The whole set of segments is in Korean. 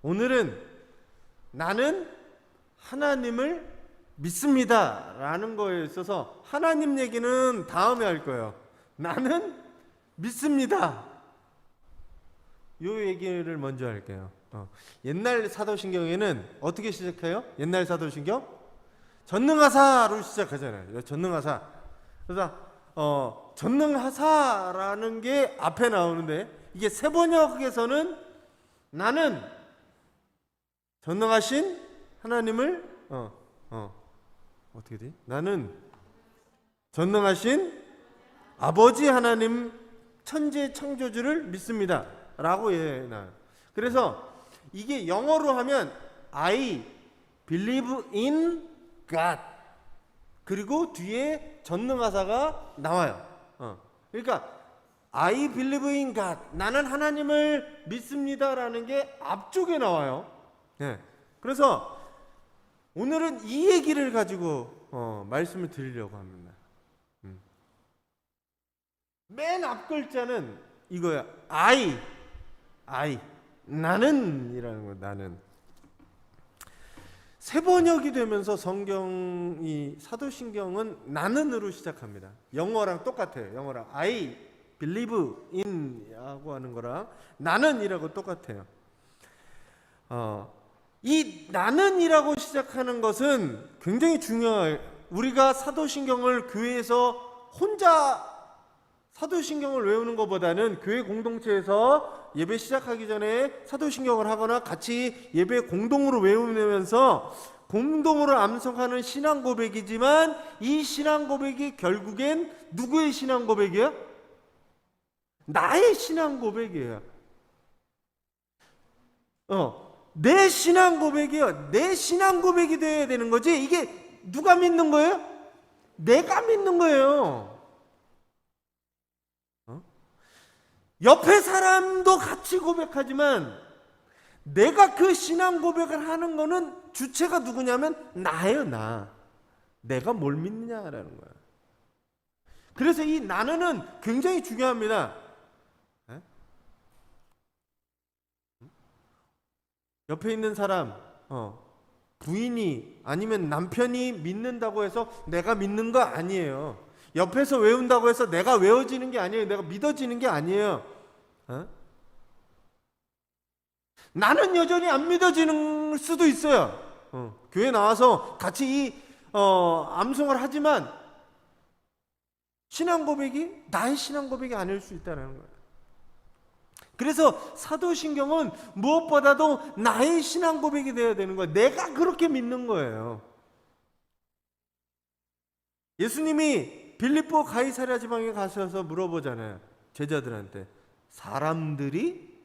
오늘은 나는 하나님을 믿습니다 라는 거에 있어서 하나님 얘기는 다음에 할 거예요. 나는 믿습니다. 요 얘기를 먼저 할게요. 옛날 사도신경에는 어떻게 시작해요? 옛날 사도신경? 전능하사로 시작하잖아요. 전능하사. 그래서 전능하사라는 게 앞에 나오는데, 이게 세번역에서는 나는 전능하신 하나님을 어떻게 돼? 나는 전능하신 아버지 하나님 천지 창조주를 믿습니다 라고 나와요. 그래서 이게 영어로 하면 I believe in God, 그리고 뒤에 전능하사가 나와요. 그러니까 I believe in God, 나는 하나님을 믿습니다라는 게 앞쪽에 나와요. 그래서 오늘은 이 얘기를 가지고 말씀을 드리려고 합니다. 맨 앞 글자는 이거야. I, 나는 이라는 거야. 나는. 세번역이 되면서 성경이, 사도신경은 나는으로 시작합니다. 영어랑 똑같아요. 영어랑 I believe in 하고 하는 거랑 나는이라고 똑같아요. 이 나는이라고 시작하는 것은 굉장히 중요해요. 우리가 사도신경을 교회에서 혼자 사도신경을 외우는 것보다는 교회 공동체에서 예배 시작하기 전에 사도신경을 하거나 같이 예배 공동으로 외우면서 공동으로 암송하는 신앙 고백이지만, 이 신앙 고백이 결국엔 누구의 신앙 고백이야? 나의 신앙 고백이에요. 내 신앙 고백이요. 내 신앙 고백이 되어야 되는 거지. 이게 누가 믿는 거예요? 내가 믿는 거예요. 옆에 사람도 같이 고백하지만 내가 그 신앙 고백을 하는 거는 주체가 누구냐면 나예요. 내가 뭘 믿느냐라는 거야. 그래서 이 나는은 굉장히 중요합니다. 옆에 있는 사람, 부인이 아니면 남편이 믿는다고 해서 내가 믿는 거 아니에요. 옆에서 외운다고 해서 내가 외워지는 게 아니에요. 내가 믿어지는 게 아니에요. 나는 여전히 안 믿어지는 수도 있어요. 교회 나와서 같이 이 암송을 하지만 신앙 고백이 나의 신앙 고백이 아닐 수 있다는 거예요. 그래서 사도신경은 무엇보다도 나의 신앙 고백이 되어야 되는 거예요. 내가 그렇게 믿는 거예요. 예수님이 빌립보 가이사랴 지방에 가셔서 물어보잖아요. 제자들한테 사람들이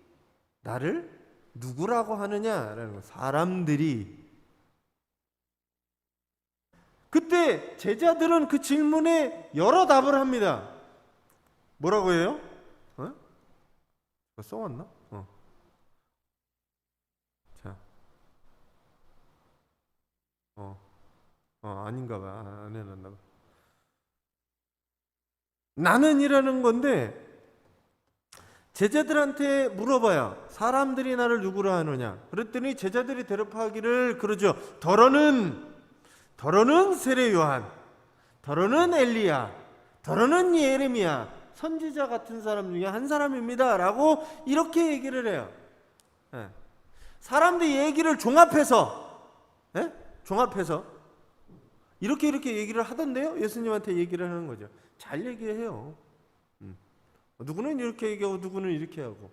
나를 누구라고 하느냐라는 거. 사람들이. 그때 제자들은 그 질문에 여러 답을 합니다. 뭐라고 해요? 써왔나? 자, 아닌가 봐. 안 해놨나 봐. 나는이라는 건데, 제자들한테 물어봐요. 사람들이 나를 누구라 하느냐? 그랬더니 제자들이 대답하기를 그러죠. 더러는 세례 요한, 더러는 엘리야, 더러는 예레미야, 선지자 같은 사람 중에 한 사람입니다 라고 이렇게 얘기를 해요. 사람들이 얘기를 종합해서 이렇게 얘기를 하던데요. 예수님한테 얘기를 하는 거죠. 잘 얘기해요. 누구는 이렇게 얘기하고 누구는 이렇게 하고.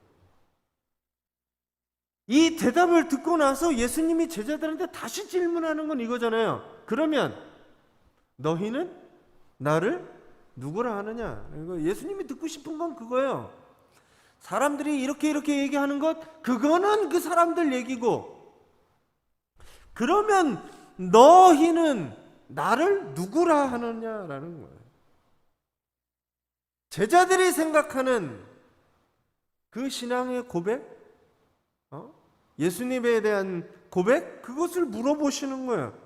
이 대답을 듣고 나서 예수님이 제자들한테 다시 질문하는 건 이거잖아요. 그러면 너희는 나를 누구라 하느냐? 예수님이 듣고 싶은 건 그거예요. 사람들이 이렇게 얘기하는 것, 그거는 그 사람들 얘기고, 그러면 너희는 나를 누구라 하느냐라는 거예요. 제자들이 생각하는 그 신앙의 고백, 예수님에 대한 고백, 그것을 물어보시는 거예요.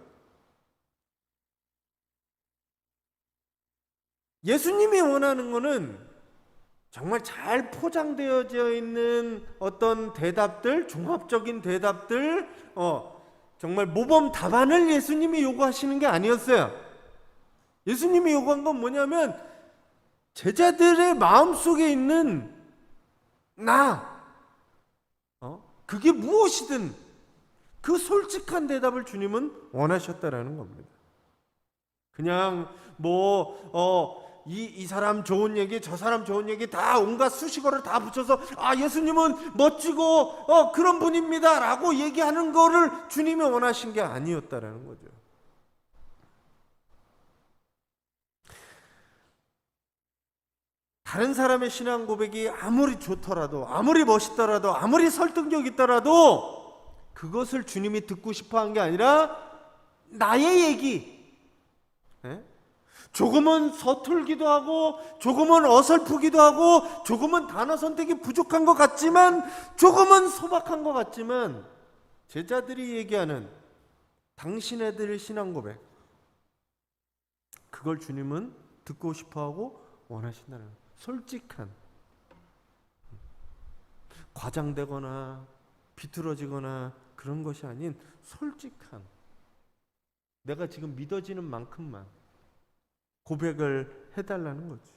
예수님이 원하는 거는 정말 잘 포장되어져 있는 어떤 대답들, 종합적인 대답들, 정말 모범 답안을 예수님이 요구하시는 게 아니었어요. 예수님이 요구한 건 뭐냐면 제자들의 마음속에 있는 나, 그게 무엇이든 그 솔직한 대답을 주님은 원하셨다라는 겁니다. 그냥 이 사람 좋은 얘기, 저 사람 좋은 얘기 다 온갖 수식어를 다 붙여서 예수님은 멋지고 그런 분입니다 라고 얘기하는 거를 주님이 원하신 게 아니었다라는 거죠. 다른 사람의 신앙 고백이 아무리 좋더라도, 아무리 멋있더라도, 아무리 설득력 있더라도 그것을 주님이 듣고 싶어 한 게 아니라 나의 얘기, 조금은 서툴기도 하고 조금은 어설프기도 하고 조금은 단어 선택이 부족한 것 같지만 조금은 소박한 것 같지만 제자들이 얘기하는 당신네들의 신앙 고백, 그걸 주님은 듣고 싶어하고 원하신다는 거예요. 솔직한, 과장되거나 비뚤어지거나 그런 것이 아닌 솔직한, 내가 지금 믿어지는 만큼만 고백을 해달라는 거지.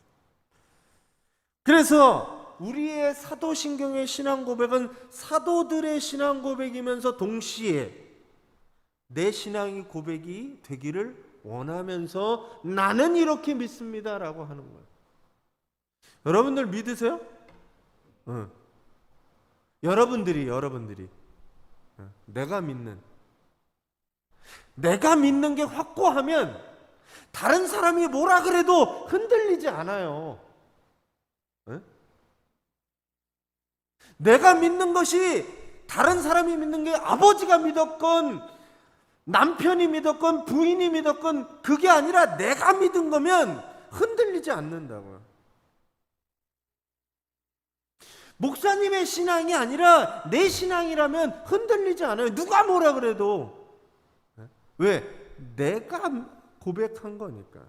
그래서 우리의 사도신경의 신앙 고백은 사도들의 신앙 고백이면서 동시에 내 신앙이 고백이 되기를 원하면서 나는 이렇게 믿습니다라고 하는 거예요. 여러분들 믿으세요? 여러분들이 내가 믿는 게 확고하면 다른 사람이 뭐라 그래도 흔들리지 않아요. 내가 믿는 것이 다른 사람이 믿는 게 아버지가 믿었건 남편이 믿었건 부인이 믿었건 그게 아니라 내가 믿은 거면 흔들리지 않는다고요. 목사님의 신앙이 아니라 내 신앙이라면 흔들리지 않아요. 누가 뭐라 그래도. 왜? 내가 고백한 거니까.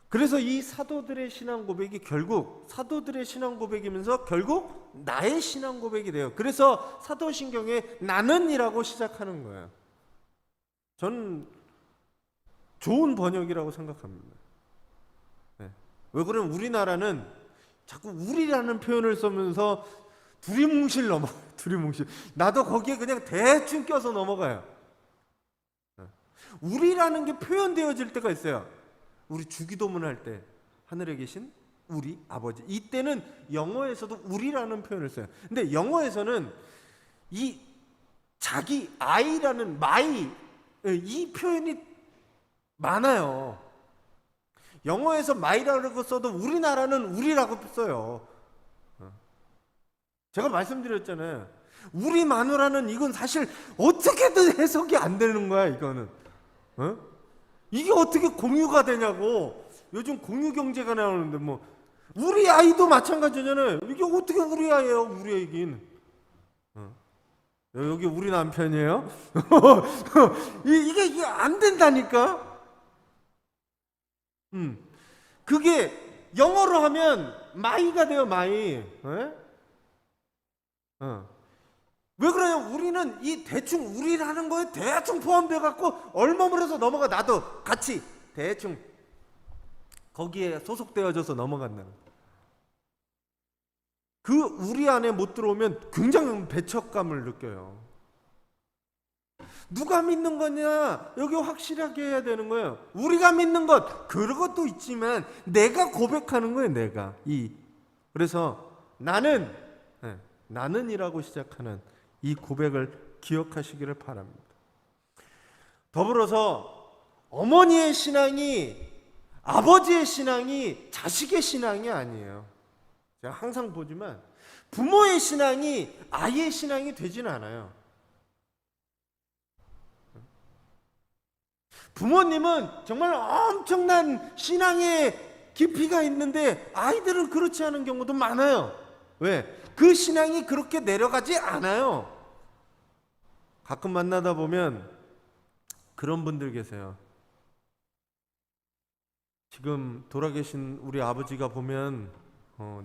그래서 이 사도들의 신앙 고백이 결국 사도들의 신앙 고백이면서 결국 나의 신앙 고백이 돼요. 그래서 사도신경에 나는이라고 시작하는 거예요. 저는 좋은 번역이라고 생각합니다. 왜 그러면 우리나라는 자꾸 우리라는 표현을 쓰면서 두리뭉실 넘어가요. 두리뭉실. 나도 거기에 그냥 대충 껴서 넘어가요. 우리라는 게 표현되어질 때가 있어요. 우리 주기도문 할 때 하늘에 계신 우리 아버지, 이때는 영어에서도 우리라는 표현을 써요. 근데 영어에서는 이 자기 I라는 my 이 표현이 많아요. 영어에서 my라고 써도 우리나라는 우리라고 써요. 제가 말씀드렸잖아요. 우리 마누라는 이건 사실 어떻게든 해석이 안 되는 거야. 이거는 이게 어떻게 공유가 되냐고. 요즘 공유 경제가 나오는데 뭐 우리 아이도 마찬가지잖아요. 이게 어떻게 우리 아이예요? 우리 아이긴 여기 우리 남편이에요? 이게 안 된다니까. 그게 영어로 하면 마이가 돼요. 마이. 왜 그러냐? 우리는 이 대충 우리라는 거에 대충 포함돼 갖고 얼머물어서 넘어가. 나도 같이 대충 거기에 소속되어져서 넘어간다는. 그 우리 안에 못 들어오면 굉장히 배척감을 느껴요. 누가 믿는 거냐? 여기 확실하게 해야 되는 거예요. 우리가 믿는 것, 그것도 있지만 내가 고백하는 거예요. 내가 그래서 나는이라고 시작하는 이 고백을 기억하시기를 바랍니다. 더불어서 어머니의 신앙이, 아버지의 신앙이 자식의 신앙이 아니에요. 제가 항상 보지만 부모의 신앙이 아이의 신앙이 되지는 않아요. 부모님은 정말 엄청난 신앙의 깊이가 있는데 아이들은 그렇지 않은 경우도 많아요. 왜? 그 신앙이 그렇게 내려가지 않아요. 가끔 만나다 보면 그런 분들 계세요. 지금 돌아계신 우리 아버지가 보면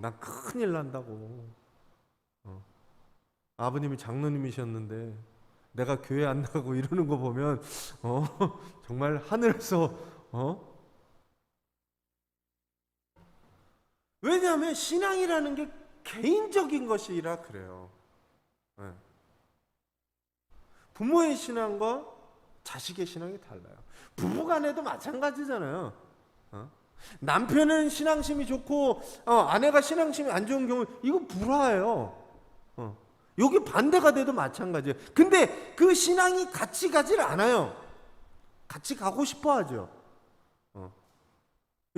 난 큰일 난다고. 아버님이 장로님이셨는데 내가 교회 안 나가고 이러는 거 보면 정말 하늘에서 왜냐하면 신앙이라는 게 개인적인 것이라 그래요. 네. 부모의 신앙과 자식의 신앙이 달라요. 부부간에도 마찬가지잖아요. 남편은 신앙심이 좋고 아내가 신앙심이 안 좋은 경우 이거 불화예요. 여기 반대가 돼도 마찬가지예요. 근데 그 신앙이 같이 가질 않아요. 같이 가고 싶어 하죠.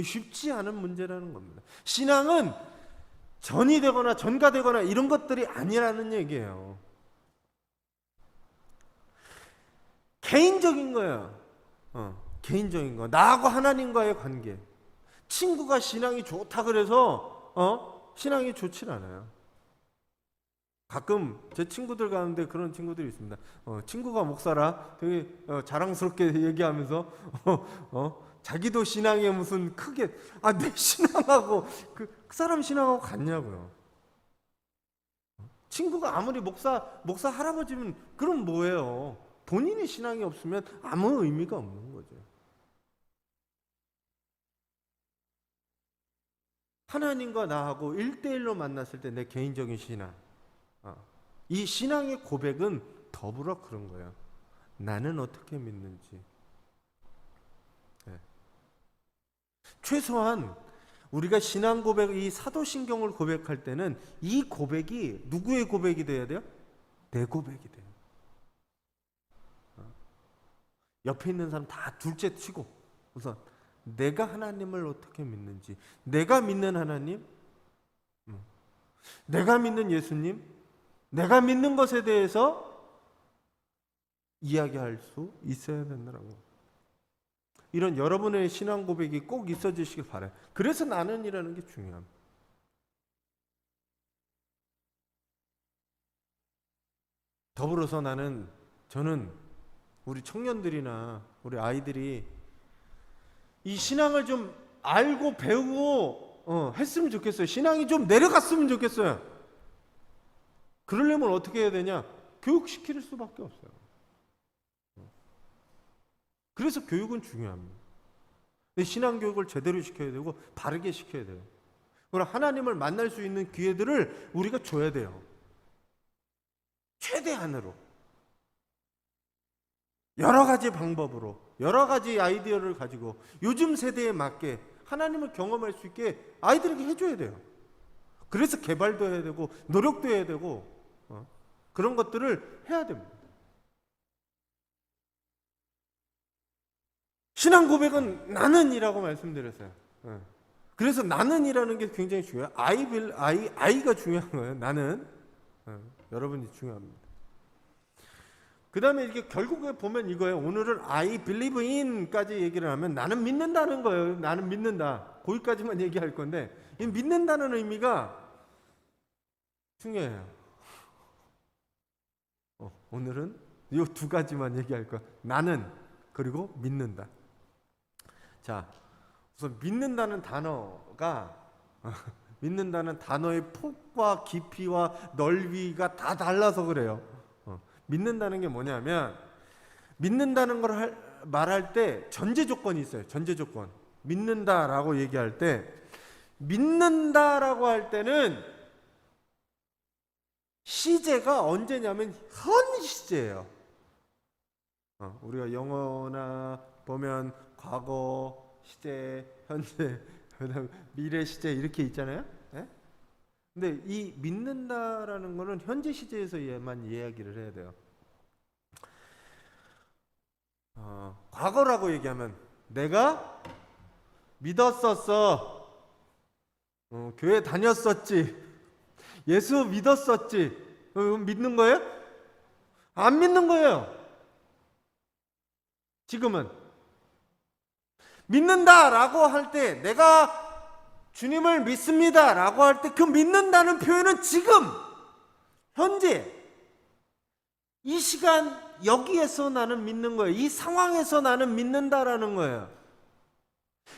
쉽지 않은 문제라는 겁니다. 신앙은 전이 되거나 전가되거나 이런 것들이 아니라는 얘기예요. 개인적인 거예요. 개인적인 거. 나하고 하나님과의 관계. 친구가 신앙이 좋다 그래서 신앙이 좋진 않아요. 가끔 제 친구들 가운데 그런 친구들이 있습니다. 친구가 목사라 되게 자랑스럽게 얘기하면서 자기도 신앙에 무슨 크게 내 신앙하고 그 사람 신앙하고 같냐고요. 친구가 아무리 목사 할아버지면 그럼 뭐예요? 본인이 신앙이 없으면 아무 의미가 없는 거죠. 하나님과 나하고 1대1로 만났을 때 내 개인적인 신앙, 이 신앙의 고백은 더불어 그런 거예요. 나는 어떻게 믿는지. 네. 최소한 우리가 신앙 고백, 이 사도신경을 고백할 때는 이 고백이 누구의 고백이 돼야 돼요? 내 고백이 돼요. 옆에 있는 사람 다 둘째 치고 우선 내가 하나님을 어떻게 믿는지, 내가 믿는 하나님, 내가 믿는 예수님, 내가 믿는 것에 대해서 이야기할 수 있어야 된다고. 이런 여러분의 신앙 고백이 꼭 있어지시길 바라요. 그래서 나는이라는 게 중요합니다. 더불어서 저는 우리 청년들이나 우리 아이들이 이 신앙을 좀 알고 배우고 했으면 좋겠어요. 신앙이 좀 내려갔으면 좋겠어요. 그러려면 어떻게 해야 되냐? 교육시킬 수밖에 없어요. 그래서 교육은 중요합니다. 신앙 교육을 제대로 시켜야 되고 바르게 시켜야 돼요. 그러나 하나님을 만날 수 있는 기회들을 우리가 줘야 돼요. 최대한으로. 여러 가지 방법으로, 여러 가지 아이디어를 가지고 요즘 세대에 맞게 하나님을 경험할 수 있게 아이들에게 해줘야 돼요. 그래서 개발도 해야 되고 노력도 해야 되고 그런 것들을 해야 됩니다. 신앙 고백은 나는이라고 말씀드렸어요. 그래서 나는이라는 게 굉장히 중요해요. 아이가 중요한 거예요. 나는. 여러분이 중요합니다. 그 다음에 이게 결국에 보면 이거예요. 오늘은 I believe in까지 얘기를 하면 나는 믿는다는 거예요. 나는 믿는다. 거기까지만 얘기할 건데 이 믿는다는 의미가 중요해요. 오늘은 이 두 가지만 얘기할 거야. 나는 그리고 믿는다. 자, 우선 믿는다는 단어가 믿는다는 단어의 폭과 깊이와 넓이가 다 달라서 그래요. 믿는다는 게 뭐냐면 믿는다는 걸 말할 때 전제 조건이 있어요. 전제 조건. 믿는다라고 얘기할 때 믿는다라고 할 때는 시제가 언제냐면 현 시제예요. 우리가 영어나 보면 과거 시제, 현재, 그다음 미래 시제 이렇게 있잖아요. 네? 근데 이 믿는다라는 거는 현재 시제에서만 이야기를 해야 돼요. 과거라고 얘기하면 내가 믿었었어. 교회 다녔었지. 예수 믿었었지. 믿는 거예요? 안 믿는 거예요. 지금은 믿는다라고 할 때 내가 주님을 믿습니다라고 할 때 그 믿는다는 표현은 지금 현재 이 시간 여기에서 나는 믿는 거예요. 이 상황에서 나는 믿는다라는 거예요.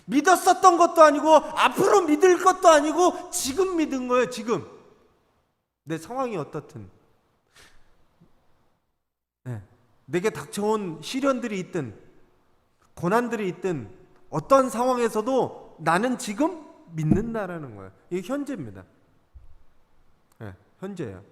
믿었었던 것도 아니고 앞으로 믿을 것도 아니고 지금 믿은 거예요. 지금 내 상황이 어떻든, 네. 내게 닥쳐온 시련들이 있든 고난들이 있든 어떤 상황에서도 나는 지금 믿는다라는 거예요. 이게 현재입니다. 네, 현재예요.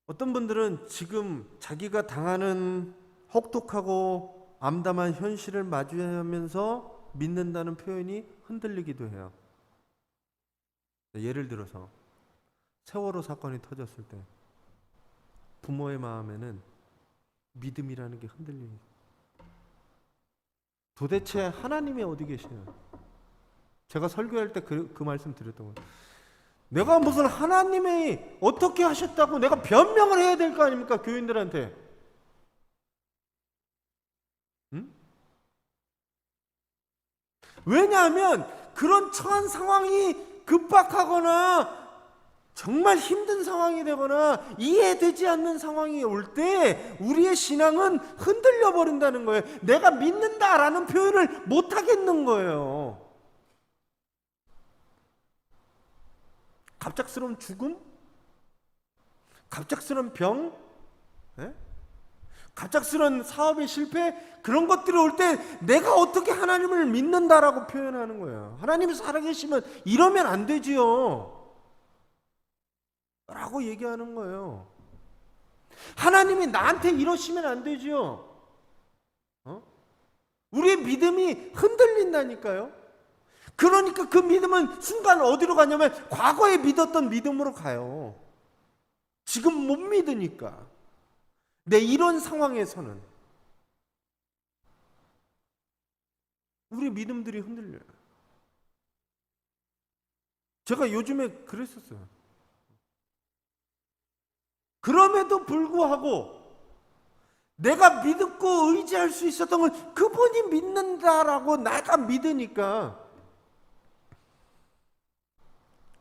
어떤 분들은 지금 자기가 당하는 혹독하고 암담한 현실을 마주하면서 믿는다는 표현이 흔들리기도 해요. 예를 들어서 세월호 사건이 터졌을 때 부모의 마음에는 믿음이라는 게 흔들립니다. 도대체 하나님이 어디 계시냐? 제가 설교할 때 그 말씀 드렸던 거예요. 내가 무슨 하나님이 어떻게 하셨다고 내가 변명을 해야 될 거 아닙니까? 교인들한테. 응? 왜냐하면 그런 처한 상황이 급박하거나 정말 힘든 상황이 되거나 이해되지 않는 상황이 올 때 우리의 신앙은 흔들려 버린다는 거예요. 내가 믿는다라는 표현을 못 하겠는 거예요. 갑작스러운 죽음? 갑작스러운 병? 네? 갑작스러운 사업의 실패? 그런 것들이 올 때 내가 어떻게 하나님을 믿는다라고 표현하는 거예요. 하나님이 살아계시면 이러면 안 되지요 라고 얘기하는 거예요. 하나님이 나한테 이러시면 안 되지요. 우리의 믿음이 흔들린다니까요. 그러니까 그 믿음은 순간 어디로 가냐면 과거에 믿었던 믿음으로 가요. 지금 못 믿으니까. 내 이런 상황에서는 우리 믿음들이 흔들려요. 제가 요즘에 그랬었어요. 그럼에도 불구하고 내가 믿고 의지할 수 있었던 건 그분이 믿는다라고 내가 믿으니까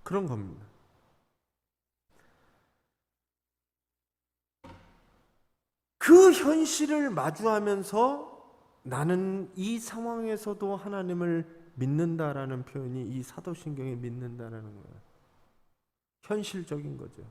그런 겁니다. 그 현실을 마주하면서 나는 이 상황에서도 하나님을 믿는다라는 표현이 이 사도신경에 믿는다라는 거예요. 현실적인 거죠.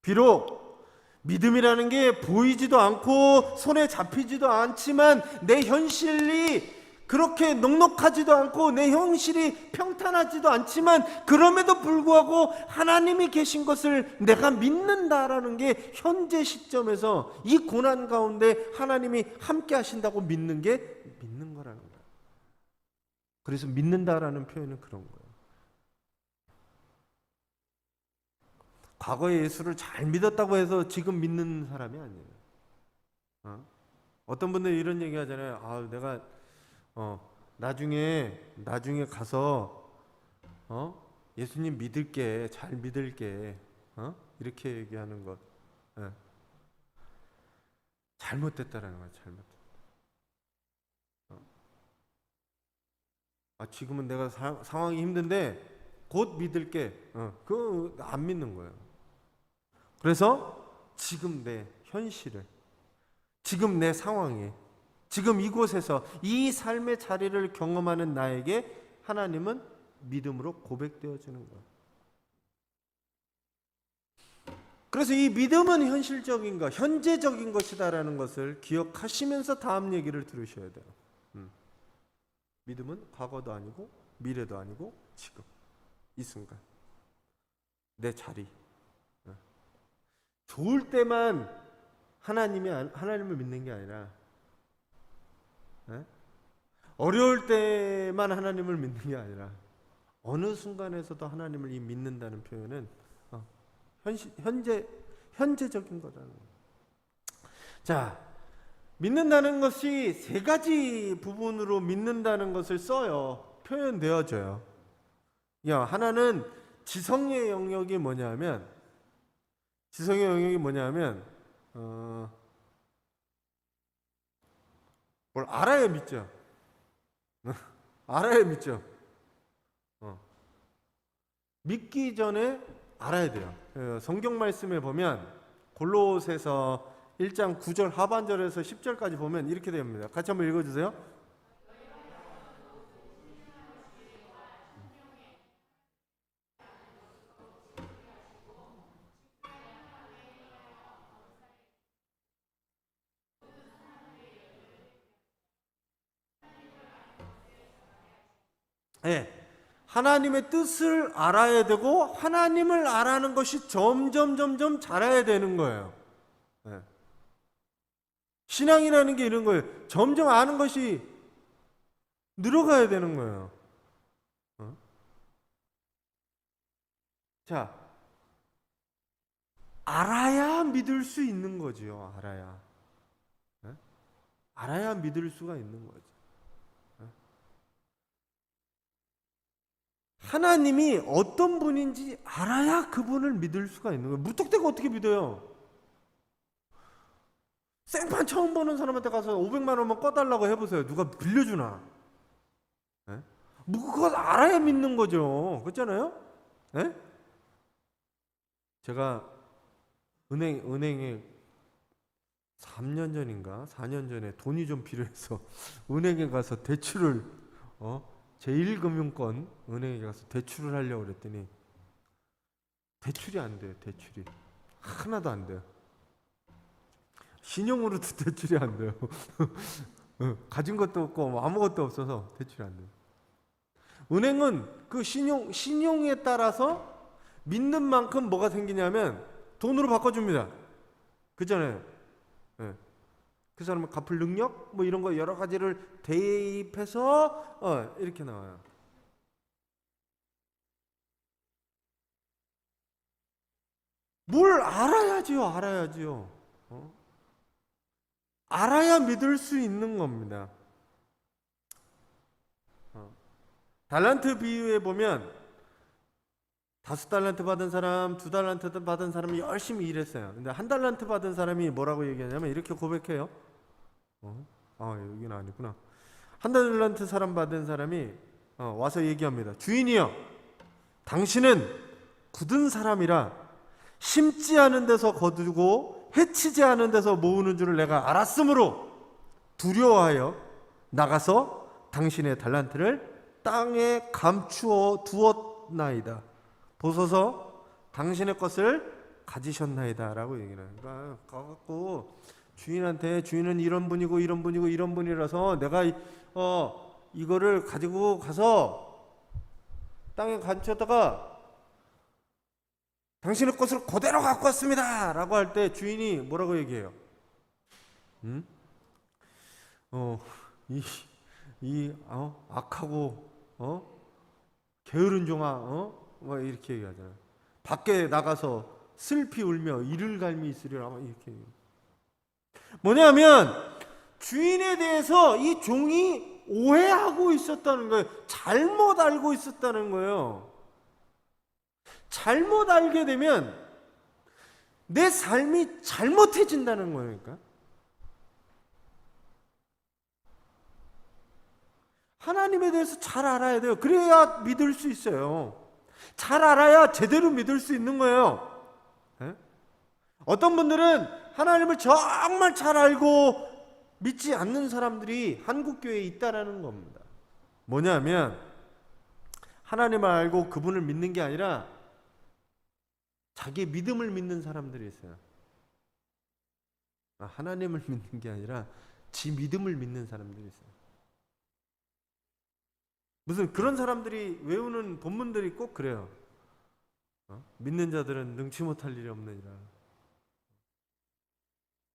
비록 믿음이라는 게 보이지도 않고 손에 잡히지도 않지만 내 현실이 그렇게 넉넉하지도 않고 내 현실이 평탄하지도 않지만 그럼에도 불구하고 하나님이 계신 것을 내가 믿는다라는 게 현재 시점에서 이 고난 가운데 하나님이 함께 하신다고 믿는 게 믿는 거라는 거예요. 그래서 믿는다라는 표현은 그런 거예요. 과거에 예수를 잘 믿었다고 해서 지금 믿는 사람이 아니에요. 어떤 분들이 이런 얘기 하잖아요. 아, 내가 나중에 가서 예수님 믿을게, 잘 믿을게, 이렇게 얘기하는 것, 잘못됐다라는 거예요. 잘못됐다. 지금은 내가 상황이 힘든데 곧 믿을게. 그거 안 믿는 거예요. 그래서 지금 내 현실을, 지금 내 상황에, 지금 이곳에서 이 삶의 자리를 경험하는 나에게 하나님은 믿음으로 고백되어지는 거예요. 그래서 이 믿음은 현실적인 것, 현재적인 것이다라는 것을 기억하시면서 다음 얘기를 들으셔야 돼요. 믿음은 과거도 아니고 미래도 아니고 지금 이 순간 내 자리. 좋을 때만 하나님을 믿는 게 아니라 어려울 때만 하나님을 믿는 게 아니라 어느 순간에서도 하나님을 믿는다는 표현은 현재적인 거라는 거예요. 자, 믿는다는 것이 세 가지 부분으로 믿는다는 것을 써요. 표현되어져요. 하나는 지성의 영역이 뭐냐면 뭘 알아야 믿죠. 알아야 믿죠. 믿기 전에 알아야 돼요. 성경 말씀에 보면 골로새서 1장 9절 하반절에서 10절까지 보면 이렇게 됩니다. 같이 한번 읽어주세요. 네. 하나님의 뜻을 알아야 되고 하나님을 알아는 것이 점점 자라야 되는 거예요. 네. 신앙이라는 게 이런 거예요. 점점 아는 것이 늘어가야 되는 거예요. 자, 알아야 믿을 수 있는 거지요. 알아야. 네? 알아야 믿을 수가 있는 거죠. 하나님이 어떤 분인지 알아야 그분을 믿을 수가 있는 거예요. 무턱대고 어떻게 믿어요? 생판 처음 보는 사람한테 가서 500만 원만 꺼달라고 해보세요. 누가 빌려주나? 네? 뭐 그걸 알아야 믿는 거죠. 그렇잖아요? 네? 제가 은행에 3년 전인가 4년 전에 돈이 좀 필요해서 은행에 가서 대출을 제1금융권 은행에 가서 대출을 하려고 그랬더니 대출이 안 돼요. 대출이 하나도 안 돼요. 신용으로도 대출이 안 돼요. 가진 것도 없고 아무것도 없어서 대출이 안 돼요. 은행은 그 신용에 따라서 믿는 만큼 뭐가 생기냐면 돈으로 바꿔줍니다. 그잖아요. 네. 그 사람은 갚을 능력 뭐 이런 거 여러 가지를 대입해서 이렇게 나와요. 뭘 알아야지요. 알아야지요. 알아야 믿을 수 있는 겁니다. 달란트 비유에 보면 5달란트 받은 사람, 2달란트 받은 사람이 열심히 일했어요. 근데 1달란트 받은 사람이 뭐라고 얘기하냐면 이렇게 고백해요. 여기는 아니구나. 1달란트 사람 받은 사람이 와서 얘기합니다. 주인이여, 당신은 굳은 사람이라 심지 않은 데서 거두고 해치지 않은 데서 모으는 줄을 내가 알았으므로 두려워하여 나가서 당신의 달란트를 땅에 감추어 두었나이다. 보소서 당신의 것을 가지셨나이다 라고 얘기를 해요. 그러니까 가갖고 주인한테 주인은 이런 분이고 이런 분이고 이런 분이라서 내가 이거를 가지고 가서 땅에 감췄다가 당신의 것을 그대로 갖고 왔습니다 라고 할 때 주인이 뭐라고 얘기해요? 악하고 게으른 종아 뭐 이렇게 얘기하잖아요. 밖에 나가서 슬피 울며 이를 갈미 있으리라 이렇게 얘기해요. 뭐냐면 주인에 대해서 이 종이 오해하고 있었다는 거예요. 잘못 알고 있었다는 거예요. 잘못 알게 되면 내 삶이 잘못해진다는 거니까. 하나님에 대해서 잘 알아야 돼요. 그래야 믿을 수 있어요. 잘 알아야 제대로 믿을 수 있는 거예요. 네? 어떤 분들은 하나님을 정말 잘 알고 믿지 않는 사람들이 한국교회에 있다라는 겁니다. 뭐냐면 하나님을 알고 그분을 믿는 게 아니라 자기의 믿음을 믿는 사람들이 있어요. 하나님을 믿는 게 아니라 지 믿음을 믿는 사람들이 있어요. 무슨 그런 사람들이 외우는 본문들이 꼭 그래요. 믿는 자들은 능치 못할 일이 없느니라.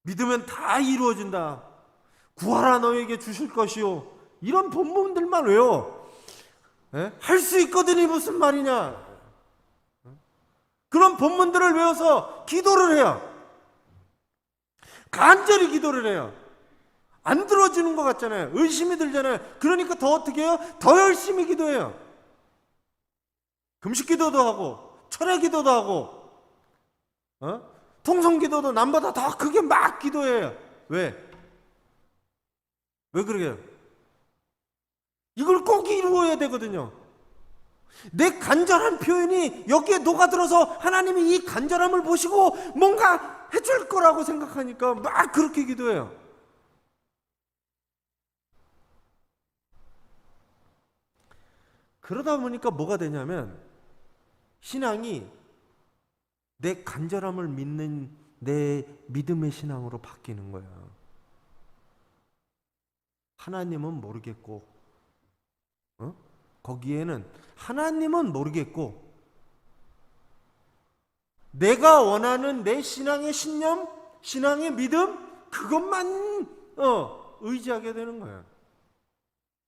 믿으면 다 이루어진다. 구하라 너에게 주실 것이요. 이런 본문들만 외워. 할 수 있거든이 무슨 말이냐. 그런 본문들을 외워서 기도를 해요. 간절히 기도를 해요. 안 들어주는 것 같잖아요. 의심이 들잖아요. 그러니까 더 어떻게 해요? 더 열심히 기도해요. 금식 기도도 하고 철야 기도도 하고 통성 기도도 남보다 더 크게 막 기도해요. 왜? 왜 그러게요? 이걸 꼭 이루어야 되거든요. 내 간절한 표현이 여기에 녹아들어서 하나님이 이 간절함을 보시고 뭔가 해줄 거라고 생각하니까 막 그렇게 기도해요. 그러다 보니까 뭐가 되냐면 신앙이 내 간절함을 믿는 내 믿음의 신앙으로 바뀌는 거예요. 하나님은 모르겠고, 거기에는 하나님은 모르겠고, 내가 원하는 내 신앙의 신념, 신앙의 믿음, 그것만 의지하게 되는 거예요.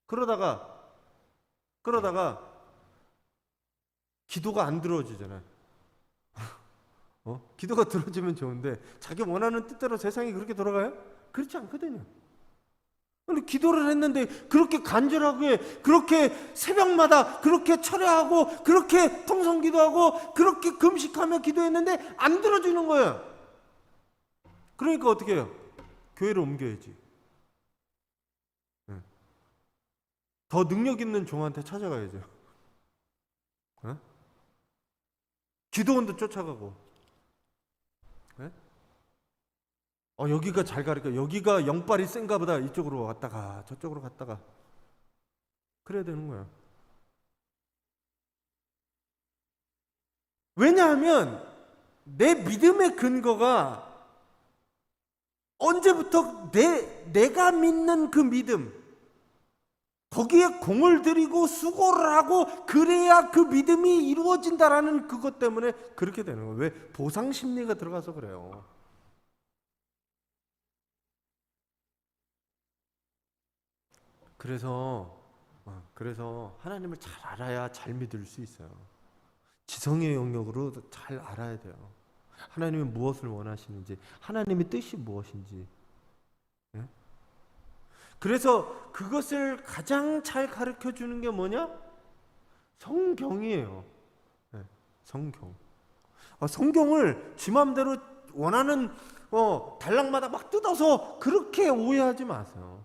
그러다가 기도가 안 들어지잖아요. 기도가 들어지면 좋은데 자기 원하는 뜻대로 세상이 그렇게 돌아가요? 그렇지 않거든요. 근데 기도를 했는데 그렇게 간절하게, 그렇게 새벽마다 그렇게 철야하고, 그렇게 통성기도하고, 그렇게 금식하며 기도했는데 안 들어주는 거예요. 그러니까 어떻게 해요? 교회를 옮겨야지. 더 능력 있는 종한테 찾아가야죠. 기도원도 쫓아가고, 여기가 잘 가르쳐, 여기가 영빨이 센가 보다, 이쪽으로 왔다가 저쪽으로 갔다가 그래야 되는 거예요. 왜냐하면 내 믿음의 근거가 언제부터 내가 믿는 그 믿음, 거기에 공을 들이고 수고를 하고 그래야 그 믿음이 이루어진다라는 그것 때문에 그렇게 되는 거예요. 왜? 보상 심리가 들어가서 그래요. 그래서 하나님을 잘 알아야 잘 믿을 수 있어요. 지성의 영역으로 잘 알아야 돼요. 하나님이 무엇을 원하시는지, 하나님의 뜻이 무엇인지. 그래서 그것을 가장 잘 가르쳐 주는 게 뭐냐? 성경이에요. 성경. 성경을 지 맘대로 원하는 단락마다 막 뜯어서 그렇게 오해하지 마세요.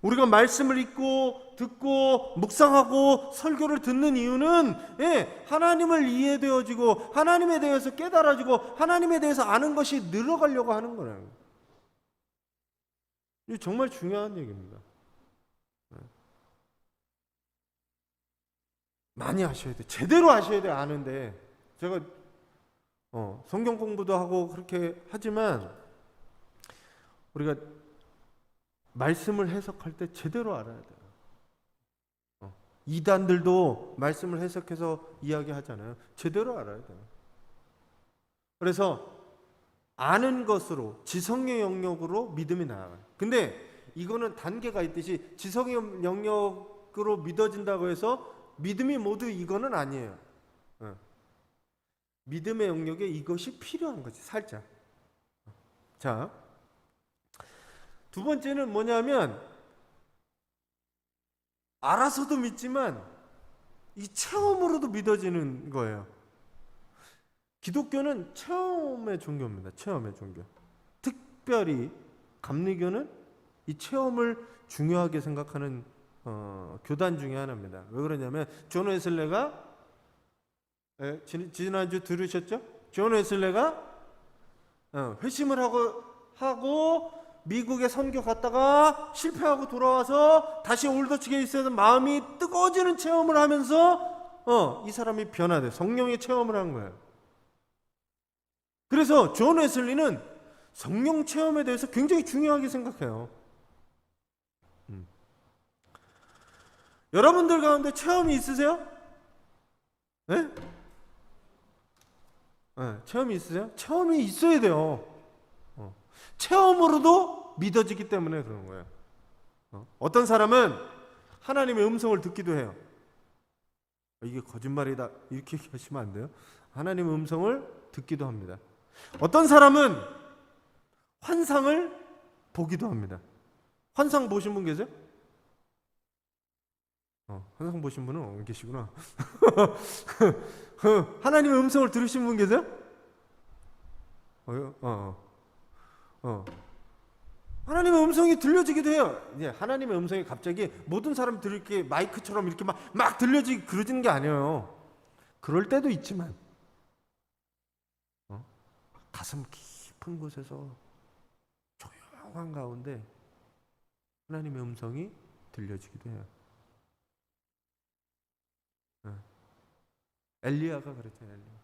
우리가 말씀을 읽고 듣고 묵상하고 설교를 듣는 이유는 하나님을 이해되어지고 하나님에 대해서 깨달아지고 하나님에 대해서 아는 것이 늘어가려고 하는 거예요. 이게 정말 중요한 얘기입니다. 많이 하셔야 돼요. 제대로 하셔야 돼요. 아는데 제가 성경 공부도 하고 그렇게 하지만 우리가 말씀을 해석할 때 제대로 알아야 돼요. 이단들도 말씀을 해석해서 이야기하잖아요. 제대로 알아야 돼요. 그래서 아는 것으로, 지성의 영역으로 믿음이 나아가요. 근데 이거는 단계가 있듯이 지성의 영역으로 믿어진다고 해서 믿음이 모두 이거는 아니에요. 믿음의 영역에 이것이 필요한 거지, 살짝. 자, 두 번째는 뭐냐면 알아서도 믿지만 이 체험으로도 믿어지는 거예요. 기독교는 체험의 종교입니다. 체험의 종교. 특별히 감리교는 이 체험을 중요하게 생각하는 교단 중에 하나입니다. 왜 그러냐면 존 웨슬레가 지난주 들으셨죠? 존 웨슬레가 회심을 하고 미국에 선교 갔다가 실패하고 돌아와서 다시 올더치게 있어서 마음이 뜨거워지는 체험을 하면서 이 사람이 변화돼. 성령의 체험을 한 거예요. 그래서 존 웨슬리는 성령 체험에 대해서 굉장히 중요하게 생각해요. 여러분들 가운데 체험이 있으세요? 네? 체험이 있으세요? 체험이 있어야 돼요. 체험으로도 믿어지기 때문에 그런 거예요. 어떤 사람은 하나님의 음성을 듣기도 해요. 이게 거짓말이다 이렇게 얘기하시면 안 돼요. 하나님의 음성을 듣기도 합니다. 어떤 사람은 환상을 보기도 합니다. 환상 보신 분 계세요? 환상 보신 분은 안 계시구나. 하나님의 음성을 들으신 분 계세요? 하나님의 음성이 들려지기도 해요. 하나님의 음성이 갑자기 모든 사람이 들을 게 마이크처럼 이렇게 막 들려지기 그러지는 게 아니에요. 그럴 때도 있지만 가슴 깊은 곳에서 조용한 가운데 하나님의 음성이 들려지기도 해요. 엘리야가 그랬죠. 엘리야.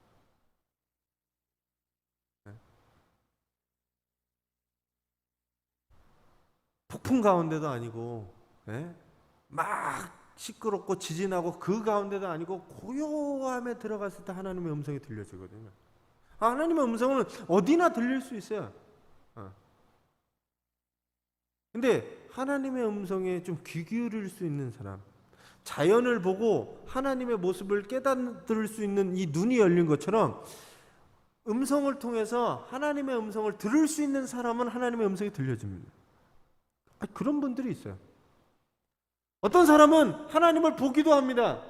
폭풍 가운데도 아니고, 막 시끄럽고 지진하고 그 가운데도 아니고 고요함에 들어갔을 때 하나님의 음성이 들려지거든요. 하나님의 음성은 어디나 들릴 수 있어요. 근데 하나님의 음성에 좀 귀 기울일 수 있는 사람, 자연을 보고 하나님의 모습을 깨닫을 수 있는 이 눈이 열린 것처럼 음성을 통해서 하나님의 음성을 들을 수 있는 사람은 하나님의 음성이 들려집니다. 그런 분들이 있어요. 어떤 사람은 하나님을 보기도 합니다.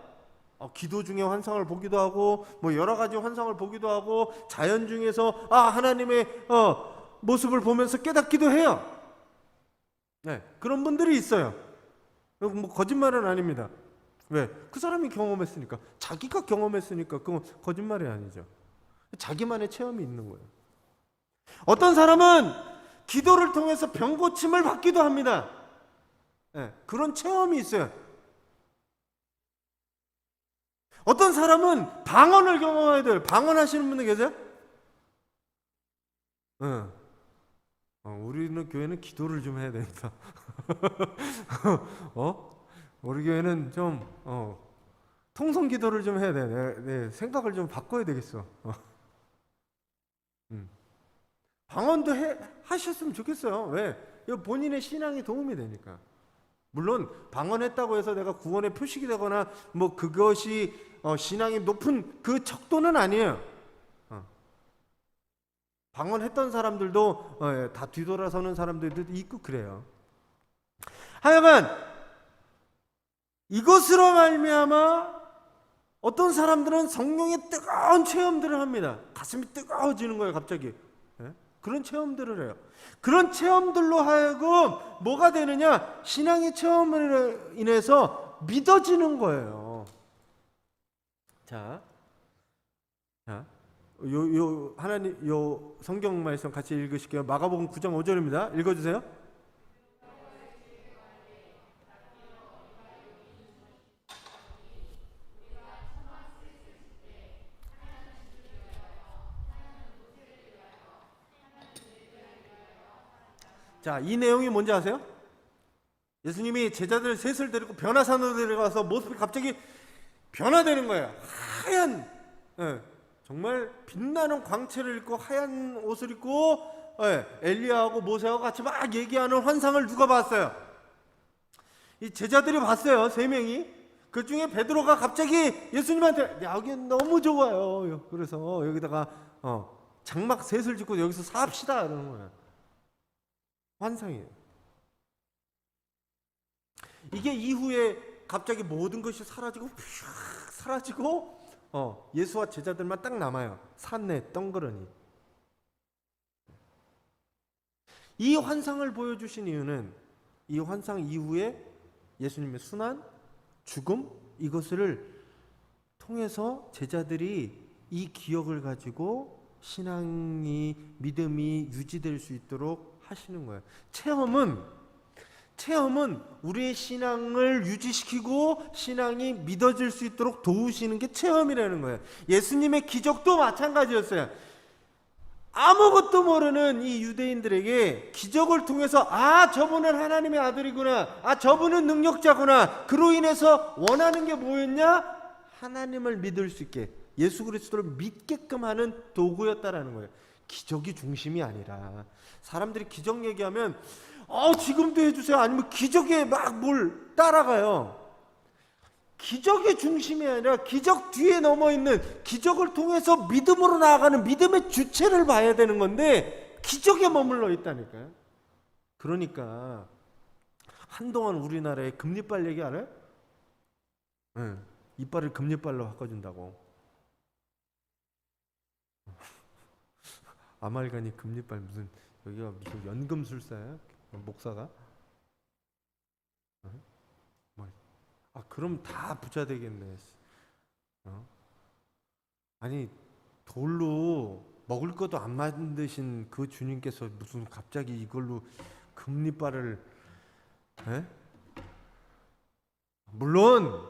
기도 중에 환상을 보기도 하고 뭐 여러 가지 환상을 보기도 하고 자연 중에서 하나님의 모습을 보면서 깨닫기도 해요. 그런 분들이 있어요. 뭐 거짓말은 아닙니다. 왜? 그 사람이 경험했으니까, 자기가 경험했으니까 그건 거짓말이 아니죠. 자기만의 체험이 있는 거예요. 어떤 사람은 기도를 통해서 병 고침을 받기도 합니다. 그런 체험이 있어요. 어떤 사람은 방언을 경험해야 돼요. 방언하시는 분들 계세요? 우리는 교회는 기도를 좀 해야 됩니다. 우리 교회는 좀 통성 기도를 좀 해야 돼. 내 생각을 좀 바꿔야 되겠어. 방언도 하셨으면 좋겠어요. 왜? 이거 본인의 신앙에 도움이 되니까. 물론 방언했다고 해서 내가 구원의 표식이 되거나 뭐 그것이 신앙이 높은 그 척도는 아니에요. 방언했던 사람들도 다 뒤돌아서는 사람들도 있고 그래요. 하여간 이것으로 말미암아 어떤 사람들은 성령의 뜨거운 체험들을 합니다. 가슴이 뜨거워지는 거예요, 갑자기. 그런 체험들을 해요. 그런 체험들로 하여금 뭐가 되느냐? 신앙의 체험으로 인해서 믿어지는 거예요. 자, 하나님, 성경 말씀 같이 읽으실게요. 마가복음 9장 5절입니다. 읽어주세요. 자, 이 내용이 뭔지 아세요? 예수님이 제자들 셋을 데리고 변화산으로 데려가서 모습이 갑자기 변화되는 거예요. 하얀, 정말 빛나는 광채를 입고 하얀 옷을 입고 엘리야하고 모세하고 같이 막 얘기하는 환상을 누가 봤어요? 이 제자들이 봤어요. 3명이. 그 중에 베드로가 갑자기 예수님한테 여기 너무 좋아요. 그래서 여기다가 장막 셋을 짓고 여기서 삽시다 이러는 거예요. 환상이에요. 이게 이후에 갑자기 모든 것이 사라지고 예수와 제자들만 딱 남아요. 산내 덩그러니. 이 환상을 보여주신 이유는 이 환상 이후에 예수님의 순환, 죽음, 이것을 통해서 제자들이 이 기억을 가지고 신앙이, 믿음이 유지될 수 있도록 하시는 거예요. 체험은 우리의 신앙을 유지시키고 신앙이 믿어질 수 있도록 도우시는 게 체험이라는 거예요. 예수님의 기적도 마찬가지였어요. 아무것도 모르는 이 유대인들에게 기적을 통해서 저분은 하나님의 아들이구나, 저분은 능력자구나, 그로 인해서 원하는 게 뭐였냐? 하나님을 믿을 수 있게, 예수 그리스도를 믿게끔 하는 도구였다라는 거예요. 기적이 중심이 아니라. 사람들이 기적 얘기하면 지금도 해주세요, 아니면 기적에 막 뭘 따라가요. 기적의 중심이 아니라 기적 뒤에 넘어있는, 기적을 통해서 믿음으로 나아가는 믿음의 주체를 봐야 되는 건데 기적에 머물러 있다니까요. 그러니까 한동안 우리나라에 금리빨 얘기 알아요? 이빨을 금리빨로 바꿔준다고. 아말간이 금리빨, 무슨 여기가 무슨 연금술사야? 목사가? 그럼 다 부자 되겠네. 아니, 돌로 먹을 것도 안 만드신 그 주님께서 무슨 갑자기 이걸로 금리빨을, 에? 물론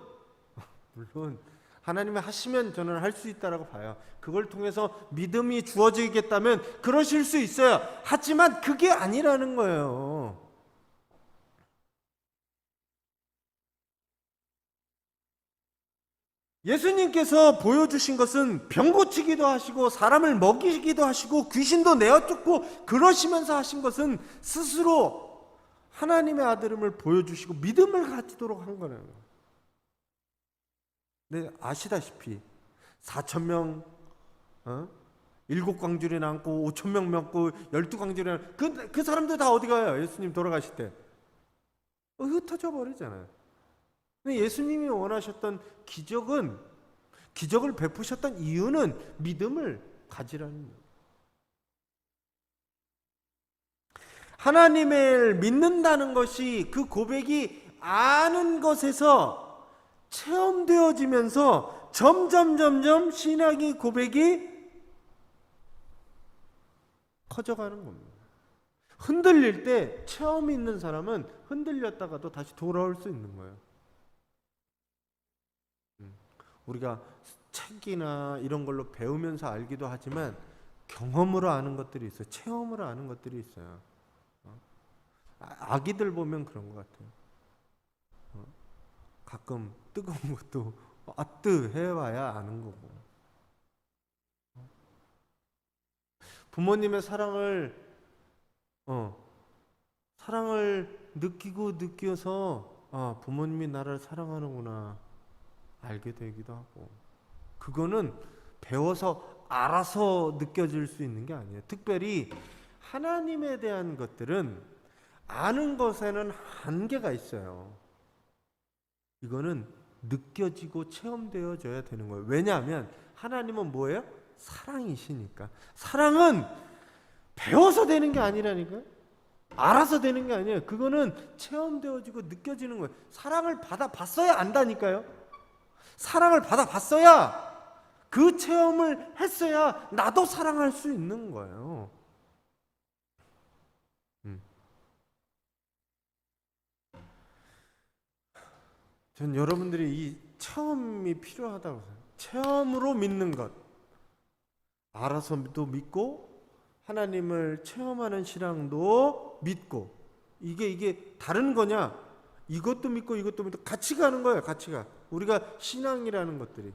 하나님이 하시면 저는 할 수 있다라고 봐요. 그걸 통해서 믿음이 주어지겠다면 그러실 수 있어요. 하지만 그게 아니라는 거예요. 예수님께서 보여주신 것은 병 고치기도 하시고 사람을 먹이기도 하시고 귀신도 내어쫓고 그러시면서 하신 것은 스스로 하나님의 아들임을 보여주시고 믿음을 가지도록 한 거예요. 네, 아시다시피 4,000명 7광줄이 남고 5,000명 먹고 12광줄이 남고 그 사람들 다 어디 가요? 예수님 돌아가실 때 흩어져 버리잖아요. 근데 예수님이 원하셨던 기적을 베푸셨던 이유는 믿음을 가지라는 거예요. 하나님을 믿는다는 것이 그 고백이 아는 것에서 체험되어지면서 점점 신앙의 고백이 커져가는 겁니다. 흔들릴 때 체험이 있는 사람은 흔들렸다가도 다시 돌아올 수 있는 거예요. 우리가 책이나 이런 걸로 배우면서 알기도 하지만 경험으로 아는 것들이 있어요. 체험으로 아는 것들이 있어요. 아기들 보면 그런 것 같아요. 가끔 뜨거운 것도 뜨 해봐야 아는 거고. 부모님의 사랑을 느껴서 부모님이 나를 사랑하는구나 알게 되기도 하고. 그거는 배워서 알아서 느껴질 수 있는 게 아니에요. 특별히 하나님에 대한 것들은 아는 것에는 한계가 있어요. 이거는 느껴지고 체험되어져야 되는 거예요. 왜냐하면 하나님은 뭐예요? 사랑이시니까. 사랑은 배워서 되는 게 아니라니까요. 알아서 되는 게 아니에요. 그거는 체험되어지고 느껴지는 거예요. 사랑을 받아봤어야 안다니까요. 사랑을 받아봤어야, 그 체험을 했어야 나도 사랑할 수 있는 거예요. 전 여러분들이 이 체험이 필요하다고 생각해요. 체험으로 믿는 것. 알아서도 믿고 하나님을 체험하는 신앙도 믿고. 이게 다른 거냐? 이것도 믿고 이것도 믿고 같이 가는 거예요. 같이 가. 우리가 신앙이라는 것들이.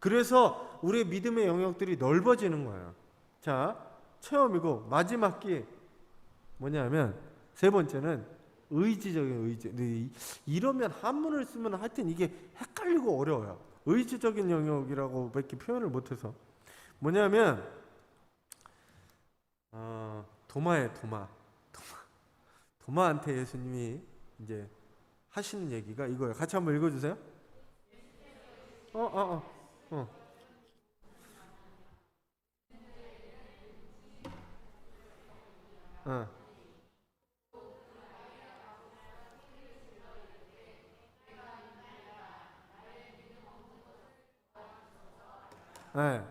그래서 우리의 믿음의 영역들이 넓어지는 거예요. 자, 체험이고 마지막 게 뭐냐면 세 번째는 의지적인 의지. 이러면 한문을 쓰면 하여튼 이게 헷갈리고 어려워요. 의지적인 영역이라고 밖에 표현을 못해서. 뭐냐면 도마한테 예수님이 이제 하시는 얘기가 이거예요. 같이 한번 읽어주세요. 네,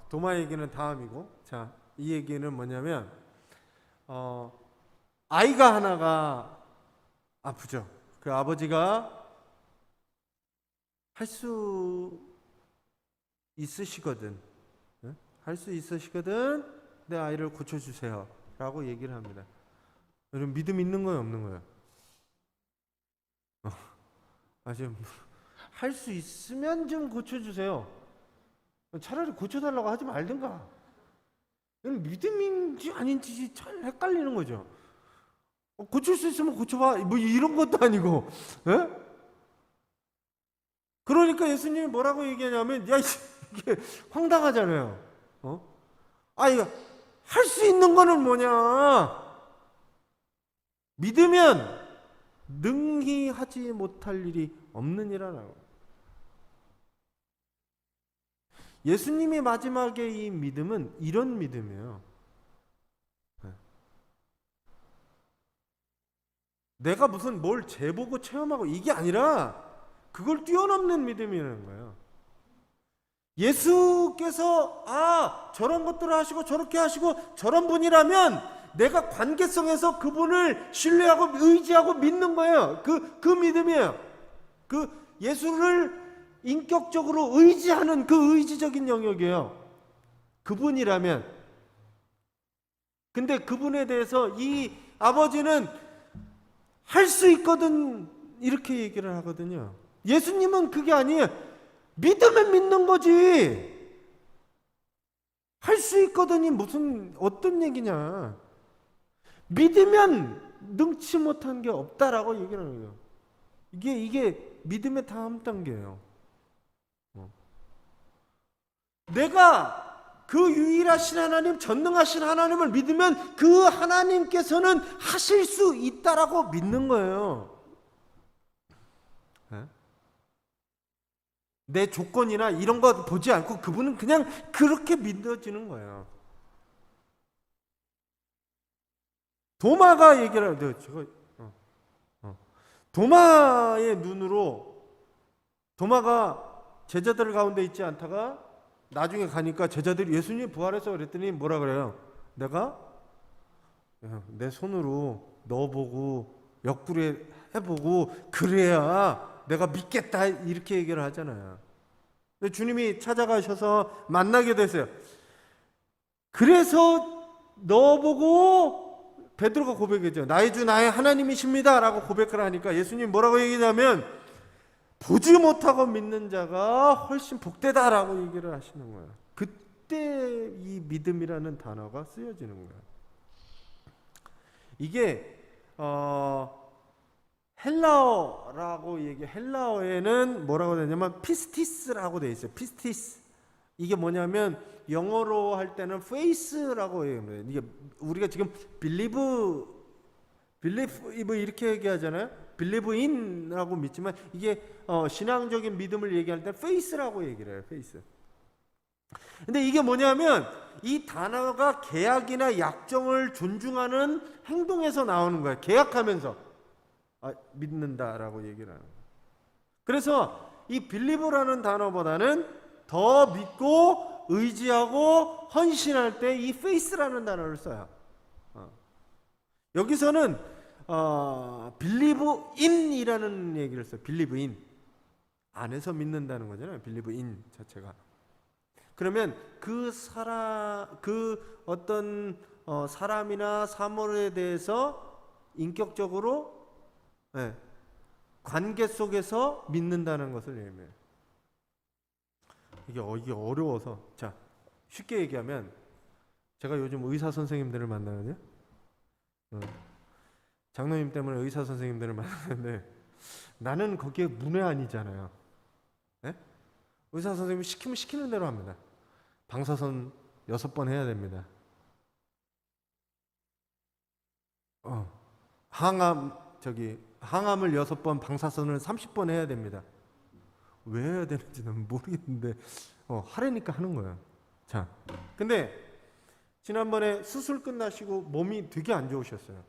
도마 얘기는 다음이고, 자, 이 얘기는 뭐냐면 아이가 하나가 아프죠. 그 아버지가 할 수 있으시거든, 할 수 있으시거든 내 아이를 고쳐주세요 라고 얘기를 합니다. 여러분 믿음 있는 거예요, 없는 거예요? 지금 할 수 있으면 좀 고쳐주세요. 차라리 고쳐달라고 하지 말든가. 이건 믿음인지 아닌지 잘 헷갈리는 거죠. 고칠 수 있으면 고쳐봐, 뭐 이런 것도 아니고. 에? 그러니까 예수님이 뭐라고 얘기하냐면, 야, 이게 황당하잖아요. 이거 할 수 있는 거는 뭐냐? 믿으면 능히 하지 못할 일이 없느니라라고. 예수님이 마지막에 이 믿음은 이런 믿음이에요. 내가 무슨 뭘 재보고 체험하고 이게 아니라 그걸 뛰어넘는 믿음이라는 거예요. 예수께서 저런 것들을 하시고 저렇게 하시고 저런 분이라면 내가 관계성에서 그분을 신뢰하고 의지하고 믿는 거예요. 그 믿음이에요. 그 예수를 인격적으로 의지하는 그 의지적인 영역이에요. 그분이라면. 근데 그분에 대해서 이 아버지는 할 수 있거든 이렇게 얘기를 하거든요. 예수님은 그게 아니에요. 믿으면 믿는 거지. 할 수 있거든이 무슨 어떤 얘기냐. 믿으면 능치 못한 게 없다라고 얘기를 하는 거예요. 이게 믿음의 다음 단계예요. 내가 그 유일하신 하나님, 전능하신 하나님을 믿으면 그 하나님께서는 하실 수 있다라고 믿는 거예요. 내 조건이나 이런 거 보지 않고 그분은 그냥 그렇게 믿어지는 거예요. 도마가 얘기를 하는데 도마의 눈으로 도마가 제자들 가운데 있지 않다가 나중에 가니까 제자들이 예수님 부활해서 그랬더니 뭐라 그래요? 내가 내 손으로 넣어보고 옆구리에 해보고 그래야 내가 믿겠다 이렇게 얘기를 하잖아요. 근데 주님이 찾아가셔서 만나게 됐어요. 그래서 넣어보고 베드로가 고백했죠. 나의 주 나의 하나님이십니다 라고 고백을 하니까 예수님 뭐라고 얘기냐면 보지 못하고 믿는 자가 훨씬 복되다라고 얘기를 하시는 거예요. 그때 이 믿음이라는 단어가 쓰여지는 거예요. 이게 헬라어에는 뭐라고 되냐면 피스티스라고 돼 있어요. 피스티스. 이게 뭐냐면 영어로 할 때는 faith라고 얘기해요. 이게 우리가 지금 believe 이렇게 얘기하잖아요. believe in라고 믿지만 이게 신앙적인 믿음을 얘기할 때 faith라고 얘기를 해요. faith. 근데 이게 뭐냐면 이 단어가 계약이나 약정을 존중하는 행동에서 나오는 거예요. 계약하면서 믿는다라고 얘기를 하는 거예요. 그래서 이 believe라는 단어보다는 더 믿고 의지하고 헌신할 때 이 faith라는 단어를 써요. 여기서는 believe in이라는 얘기를 써요. believe in. 안에서 믿는다는 거잖아요. believe in 자체가. 그러면 어떤 사람이나 사물에 대해서 인격적으로 관계 속에서 믿는다는 것을 얘기해요. 이게 어려워서 자 쉽게 얘기하면 제가 요즘 의사 선생님들을 만나거든요. 장로님 때문에 의사 선생님들을 만나는데 나는 거기에 문외한이잖아요. 네? 의사 선생님이 시키면 시키는 대로 합니다. 방사선 6번 해야 됩니다. 항암을 6번, 방사선을 30번 해야 됩니다. 왜 해야 되는지는 모르겠는데 하라니까 하는 거예요. 자, 근데 지난번에 수술 끝나시고 몸이 되게 안 좋으셨어요.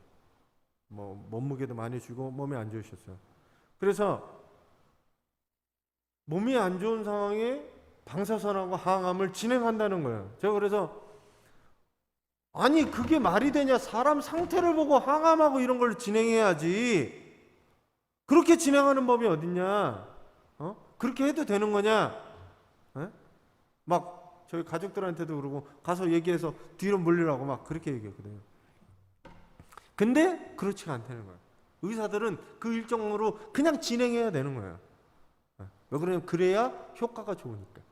몸무게도 많이 주고 몸이 안 좋으셨어요. 그래서 몸이 안 좋은 상황에 방사선하고 항암을 진행한다는 거예요. 제가 그래서 아니 그게 말이 되냐? 사람 상태를 보고 항암하고 이런 걸 진행해야지. 그렇게 진행하는 법이 어딨냐? 그렇게 해도 되는 거냐? 막 저희 가족들한테도 그러고 가서 얘기해서 뒤로 물리라고 막 그렇게 얘기했거든요. 근데 그렇지가 않다는 거예요. 의사들은 그 일정으로 그냥 진행해야 되는 거예요. 왜 그러냐면 그래야 효과가 좋으니까.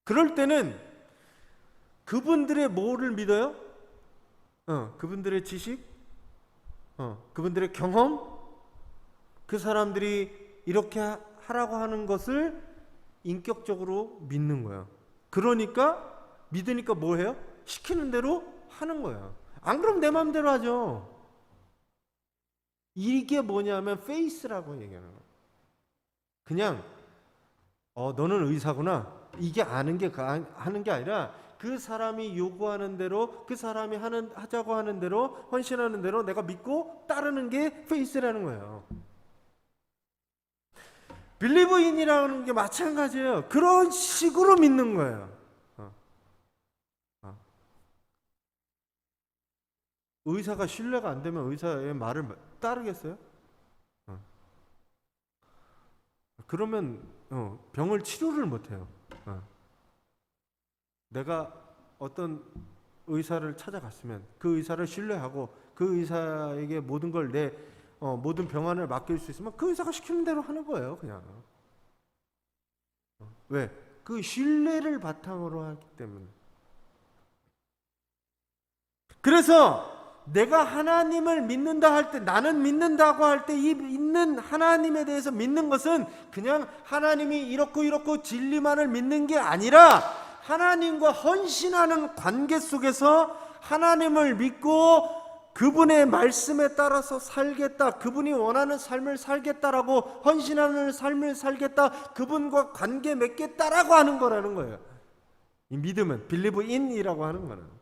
그럴 때는 그분들의 뭐를 믿어요? 그분들의 지식, 그분들의 경험, 그 사람들이 이렇게 하라고 하는 것을 인격적으로 믿는 거예요. 그러니까 믿으니까 뭐 해요? 시키는 대로 하는 거예요. 안 그러면 내 마음대로 하죠. 이게 뭐냐면 페이스라고 얘기하는 거예요. 그냥 너는 의사구나. 이게 하는 게 아니라 그 사람이 요구하는 대로 그 사람이 하자고 하는 대로 헌신하는 대로 내가 믿고 따르는 게 페이스라는 거예요. 빌리브 인이라는 게 마찬가지예요. 그런 식으로 믿는 거예요. 의사가 신뢰가 안 되면 의사의 말을 따르겠어요? 그러면 병을 치료를 못 해요. 내가 어떤 의사를 찾아갔으면 그 의사를 신뢰하고 그 의사에게 모든 걸 모든 병안을 맡길 수 있으면 그 의사가 시키는 대로 하는 거예요, 그냥. 왜? 그 신뢰를 바탕으로 하기 때문에. 그래서 내가 하나님을 믿는다 할 때, 나는 믿는다고 할 때 이 있는 하나님에 대해서 믿는 것은 그냥 하나님이 이렇고 진리만을 믿는 게 아니라 하나님과 헌신하는 관계 속에서 하나님을 믿고 그분의 말씀에 따라서 살겠다, 그분이 원하는 삶을 살겠다라고, 헌신하는 삶을 살겠다, 그분과 관계 맺겠다라고 하는 거라는 거예요. 이 믿음은 believe in이라고 하는 거는.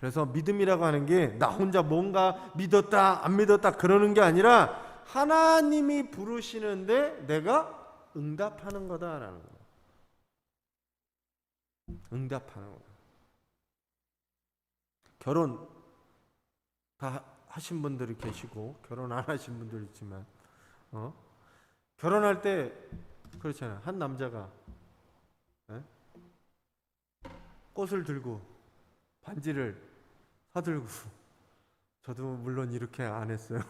그래서 믿음이라고 하는 게 나 혼자 뭔가 믿었다 안 믿었다 그러는 게 아니라 하나님이 부르시는데 내가 응답하는 거다라는 거예요. 응답하는 거예요. 결혼 다 하신 분들이 계시고 결혼 안 하신 분들 있지만 결혼할 때 그렇잖아요. 한 남자가 꽃을 들고 반지를 사들고, 저도 물론 이렇게 안 했어요.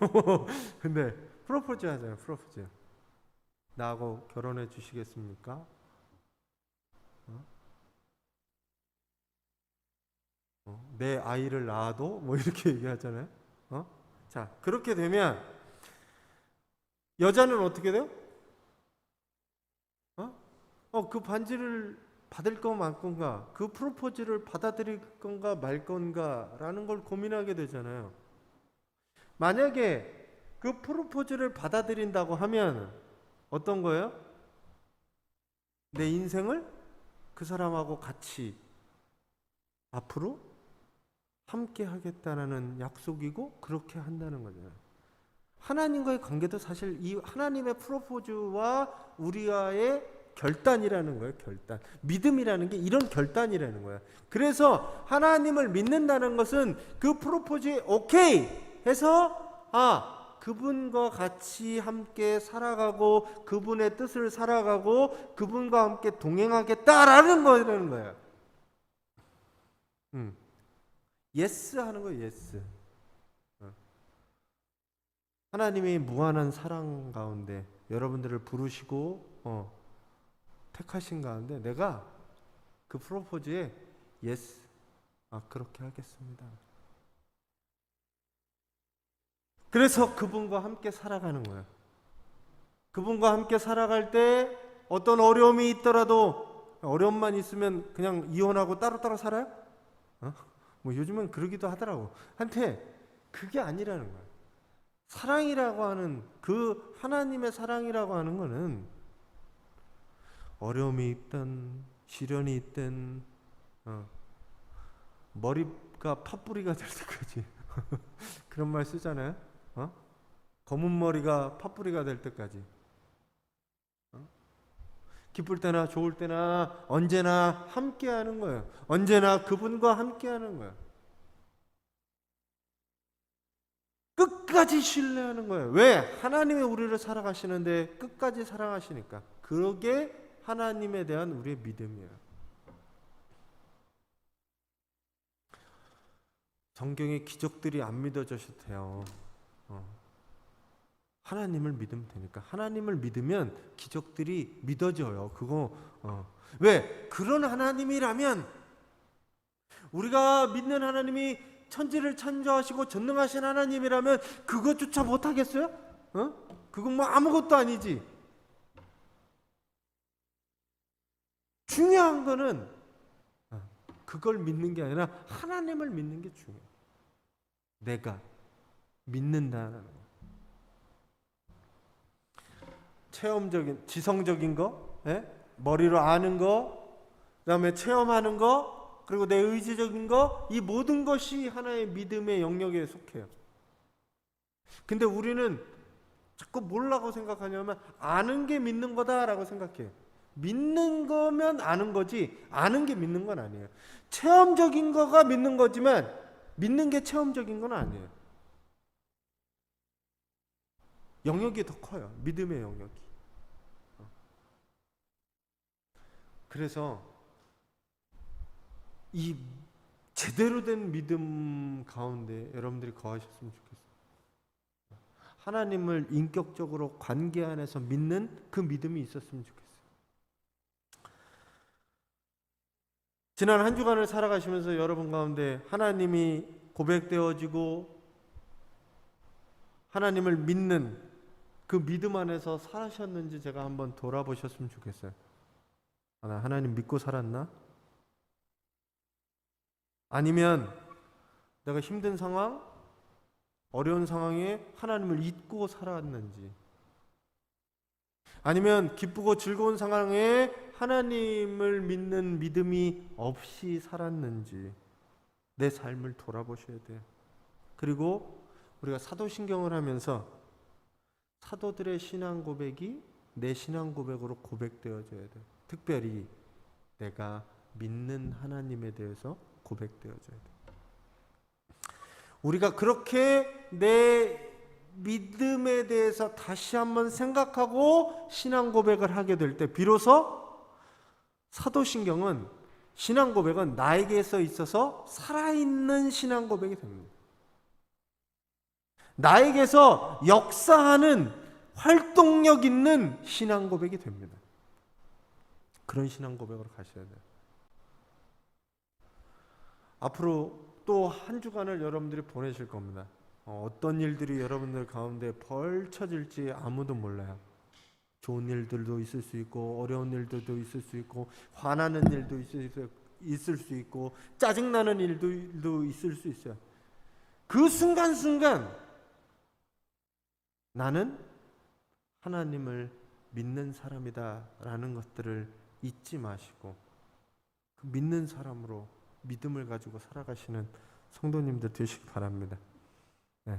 근데 프로포즈 하잖아요. 프로포즈. 나하고 결혼해 주시겠습니까? 내 아이를 낳아도 뭐 이렇게 얘기하잖아요. 자, 그렇게 되면 여자는 어떻게 돼요? 그 반지를 받을 거 말 건가, 그 프로포즈를 받아들일 건가 말 건가라는 걸 고민하게 되잖아요. 만약에 그 프로포즈를 받아들인다고 하면 어떤 거예요? 내 인생을 그 사람하고 같이 앞으로 함께 하겠다는 약속이고 그렇게 한다는 거잖아요. 하나님과의 관계도 사실 이 하나님의 프로포즈와 우리와의 결단이라는 거예요. 결단. 믿음이라는 게 이런 결단이라는 거예요. 그래서 하나님을 믿는다는 것은 그 프로포즈에 오케이 해서 그분과 같이 함께 살아가고 그분의 뜻을 살아가고 그분과 함께 동행하겠다라는 거라는 거예요. 예스 하는 거예요. 예스. 하나님의 무한한 사랑 가운데 여러분들을 부르시고 택하신 가운데 내가 그 프로포즈에 예스, 그렇게 하겠습니다. 그래서 그분과 함께 살아가는 거예요. 그분과 함께 살아갈 때 어떤 어려움이 있더라도, 어려움만 있으면 그냥 이혼하고 따로따로 살아요? 뭐 요즘은 그러기도 하더라고. 한테 그게 아니라는 거예요. 사랑이라고 하는, 그 하나님의 사랑이라고 하는 거는 어려움이 있든 시련이 있든 머리가 팥뿌리가 될 때까지 그런 말 쓰잖아요. 검은 머리가 팥뿌리가 될 때까지, 기쁠 때나 좋을 때나 언제나 함께 하는 거예요. 언제나 그분과 함께 하는 거예요. 끝까지 신뢰하는 거예요. 왜? 하나님이 우리를 사랑하시는데 끝까지 사랑하시니까. 그게 하나님에 대한 우리의 믿음이에요. 성경에 기적들이 안 믿어져도 돼요. 하나님을 믿으면 되니까. 하나님을 믿으면 기적들이 믿어져요. 그거 왜? 그런 하나님이라면, 우리가 믿는 하나님이 천지를 창조하시고 전능하신 하나님이라면 그것조차 못하겠어요? 그건 뭐 아무것도 아니지. 중요한 거는 그걸 믿는 게 아니라 하나님을 믿는 게 중요해요. 내가 믿는다는 거. 체험적인, 지성적인 거, 머리로 아는 거, 그 다음에 체험하는 거, 그리고 내 의지적인 거, 이 모든 것이 하나의 믿음의 영역에 속해요. 근데 우리는 자꾸 뭐라고 생각하냐면 아는 게 믿는 거다라고 생각해. 믿는 거면 아는 거지 아는 게 믿는 건 아니에요. 체험적인 거가 믿는 거지만 믿는 게 체험적인 건 아니에요. 영역이 더 커요. 믿음의 영역이. 그래서 이 제대로 된 믿음 가운데 여러분들이 거하셨으면 좋겠어요. 하나님을 인격적으로 관계 안에서 믿는 그 믿음이 있었으면 좋겠어요. 지난 한 주간을 살아가시면서 여러분 가운데 하나님이 고백되어지고 하나님을 믿는 그 믿음 안에서 사셨는지 제가 한번 돌아보셨으면 좋겠어요. 나 하나님 믿고 살았나? 아니면 내가 힘든 상황, 어려운 상황에 하나님을 잊고 살았는지, 아니면 기쁘고 즐거운 상황에 하나님을 믿는 믿음이 없이 살았는지 내 삶을 돌아보셔야 돼요. 그리고 우리가 사도신경을 하면서 사도들의 신앙 고백이 내 신앙 고백으로 고백되어져야 돼요. 특별히 내가 믿는 하나님에 대해서 고백되어져야 돼요. 우리가 그렇게 내 믿음에 대해서 다시 한번 생각하고 신앙 고백을 하게 될 때 비로소 사도신경은 신앙 고백은 나에게서 있어서 살아있는 신앙 고백이 됩니다. 나에게서 역사하는 활동력 있는 신앙 고백이 됩니다. 그런 신앙 고백으로 가셔야 돼요. 앞으로 또 한 주간을 여러분들이 보내실 겁니다. 어떤 일들이 여러분들 가운데 벌쳐질지 아무도 몰라요. 좋은 일들도 있을 수 있고 어려운 일들도 있을 수 있고 화나는 일도 있을 수 있고 짜증나는 일도 있을 수 있어요. 그 순간순간 나는 하나님을 믿는 사람이다 라는 것들을 잊지 마시고 그 믿는 사람으로 믿음을 가지고 살아가시는 성도님들 되시기 바랍니다. 네.